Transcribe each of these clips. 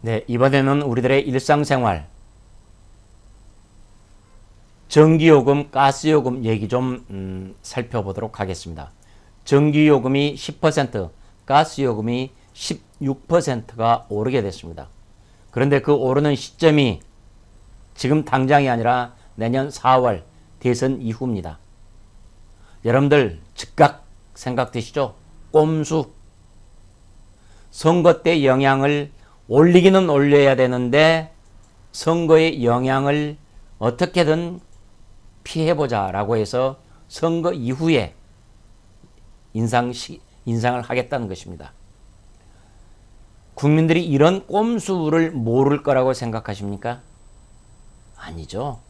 네, 이번에는 우리들의 일상생활, 전기요금, 가스요금 얘기 좀 살펴보도록 하겠습니다. 전기요금이 10%, 가스요금이 16%가 오르게 됐습니다. 그런데 그 오르는 시점이 지금 당장이 아니라 내년 4월 대선 이후입니다. 여러분들 즉각 생각되시죠? 꼼수. 선거 때 영향을 올리기는 올려야 되는데 선거의 영향을 어떻게든 피해보자 라고 해서 선거 이후에 인상을 하겠다는 것입니다. 국민들이 이런 꼼수를 모를 거라고 생각하십니까? 아니죠.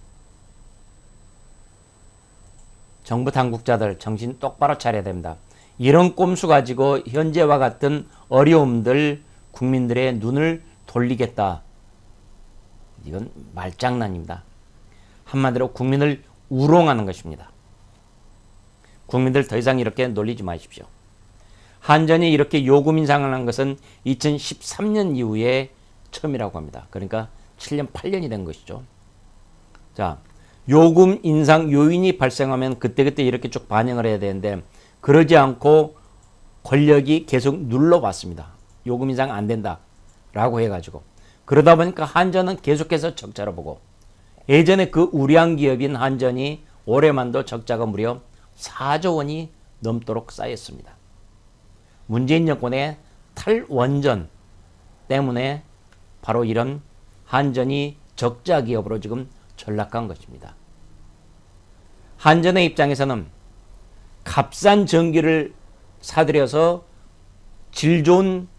정부 당국자들 정신 똑바로 차려야 됩니다. 이런 꼼수 가지고 현재와 같은 어려움들 국민들의 눈을 돌리겠다. 이건 말장난입니다. 한마디로 국민을 우롱하는 것입니다. 국민들 더 이상 이렇게 놀리지 마십시오. 한전이 이렇게 요금 인상을 한 것은 2013년 이후에 처음이라고 합니다. 그러니까 7년, 8년이 된 것이죠. 자, 요금 인상 요인이 발생하면 그때그때 이렇게 쭉 반영을 해야 되는데 그러지 않고 권력이 계속 눌러왔습니다. 요금 인상 안 된다 라고 해가지고 그러다 보니까 한전은 계속해서 적자를 보고 예전에 그 우량 기업인 한전이 올해만도 적자가 무려 4조 원이 넘도록 쌓였습니다. 문재인 정권의 탈원전 때문에 바로 이런 한전이 적자 기업으로 지금 전락한 것입니다. 한전의 입장에서는 값싼 전기를 사들여서 질 좋은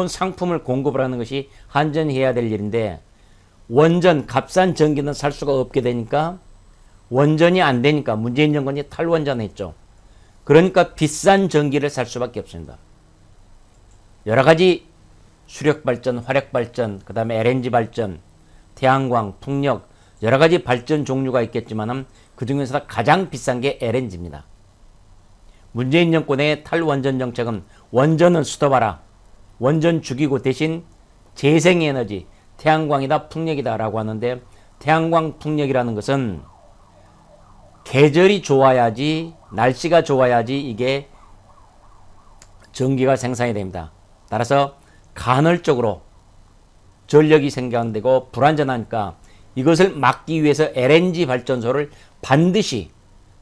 상품을 공급을 하는 것이 한전이 해야 될 일인데 원전, 값싼 전기는 살 수가 없게 되니까 원전이 안 되니까 문재인 정권이 탈원전했죠. 그러니까 비싼 전기를 살 수밖에 없습니다. 여러 가지 수력발전, 화력발전, 그 다음에 LNG 발전, 태양광, 풍력 여러 가지 발전 종류가 있겠지만 그 중에서 가장 비싼 게 LNG입니다. 문재인 정권의 탈원전 정책은 원전은 스톱하라. 원전 죽이고 대신 재생에너지, 태양광이다, 풍력이다 라고 하는데 태양광, 풍력이라는 것은 계절이 좋아야지, 날씨가 좋아야지 이게 전기가 생산이 됩니다. 따라서 간헐적으로 전력이 생산되고 불안전하니까 이것을 막기 위해서 LNG 발전소를 반드시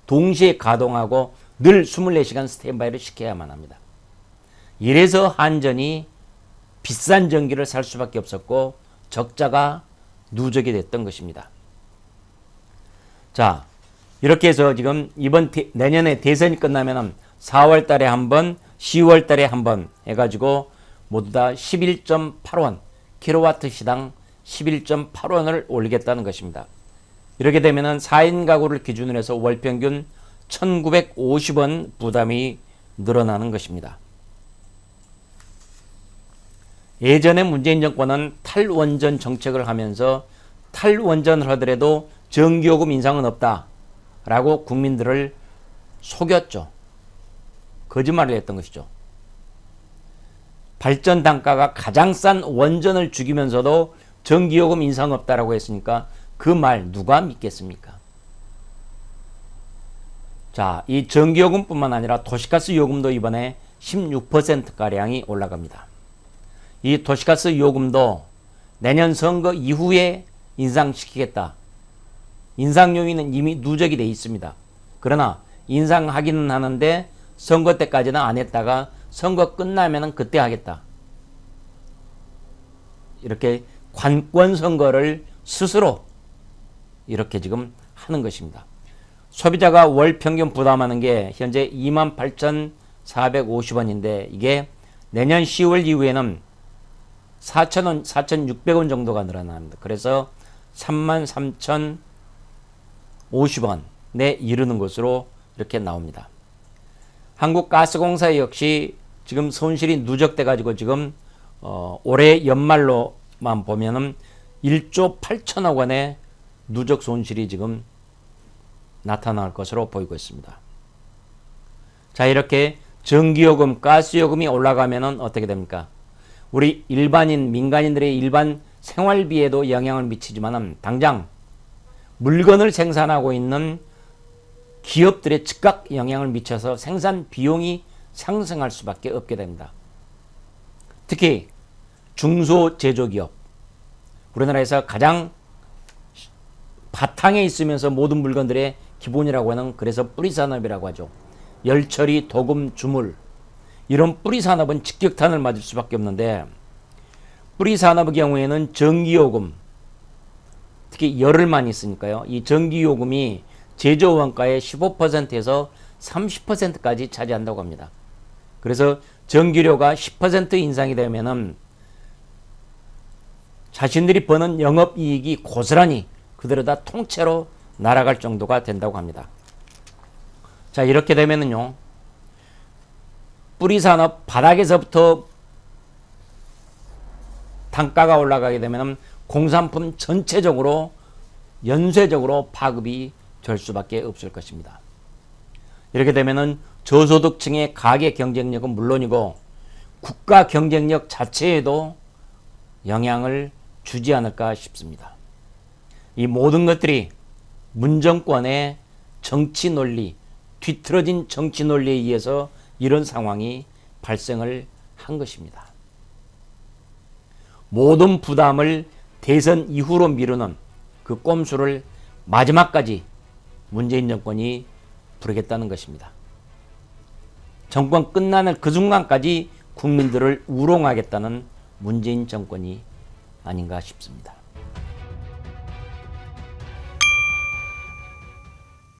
동시에 가동하고 늘 24시간 스탠바이를 시켜야만 합니다. 이래서 한전이 비싼 전기를 살 수밖에 없었고 적자가 누적이 됐던 것입니다. 자, 이렇게 해서 지금 내년에 대선이 끝나면 4월 달에 한 번, 10월 달에 한 번 해가지고 모두 다 11.8원, 킬로와트 시당 11.8원을 올리겠다는 것입니다. 이렇게 되면 4인 가구를 기준으로 해서 월 평균 1950원 부담이 늘어나는 것입니다. 예전에 문재인 정권은 탈원전 정책을 하면서 탈원전을 하더라도 전기요금 인상은 없다라고 국민들을 속였죠. 거짓말을 했던 것이죠. 발전 단가가 가장 싼 원전을 죽이면서도 전기요금 인상 없다라고 했으니까 그 말 누가 믿겠습니까? 자, 이 전기요금뿐만 아니라 도시가스 요금도 이번에 16%가량이 올라갑니다. 이 도시가스 요금도 내년 선거 이후에 인상시키겠다. 인상 요인은 이미 누적이 돼 있습니다. 그러나 인상하기는 하는데 선거 때까지는 안 했다가 선거 끝나면 그때 하겠다. 이렇게 관권 선거를 스스로 이렇게 지금 하는 것입니다. 소비자가 월 평균 부담하는 게 현재 28,450원인데 이게 내년 10월 이후에는 4,000원, 4,600원 정도가 늘어납니다. 그래서 33,050원에 이르는 것으로 이렇게 나옵니다. 한국가스공사 역시 지금 손실이 누적돼 가지고 지금 올해 연말로만 보면은 1조 8천억 원의 누적 손실이 지금 나타날 것으로 보이고 있습니다. 자, 이렇게 전기요금, 가스요금이 올라가면은 어떻게 됩니까? 우리 일반인, 민간인들의 일반 생활비에도 영향을 미치지만 당장 물건을 생산하고 있는 기업들에 즉각 영향을 미쳐서 생산 비용이 상승할 수밖에 없게 됩니다. 특히 중소제조기업, 우리나라에서 가장 바탕에 있으면서 모든 물건들의 기본이라고 하는, 그래서 뿌리산업이라고 하죠. 열처리, 도금, 주물, 이런 뿌리산업은 직격탄을 맞을 수밖에 없는데, 뿌리산업의 경우에는 전기요금, 특히 열을 많이 쓰니까요. 이 전기요금이 제조원가의 15%에서 30%까지 차지한다고 합니다. 그래서 전기료가 10% 인상이 되면은 자신들이 버는 영업이익이 고스란히 그대로 다 통째로 날아갈 정도가 된다고 합니다. 자, 이렇게 되면은요, 뿌리산업 바닥에서부터 단가가 올라가게 되면 공산품 전체적으로 연쇄적으로 파급이 될 수밖에 없을 것입니다. 이렇게 되면은 저소득층의 가계 경쟁력은 물론이고 국가 경쟁력 자체에도 영향을 주지 않을까 싶습니다. 이 모든 것들이 문정권의 정치 논리, 뒤틀어진 정치 논리에 의해서 이런 상황이 발생을 한 것입니다. 모든 부담을 대선 이후로 미루는 그 꼼수를 마지막까지 문재인 정권이 부르겠다는 것입니다. 정권 끝나는 그 순간까지 국민들을 우롱하겠다는 문재인 정권이 아닌가 싶습니다.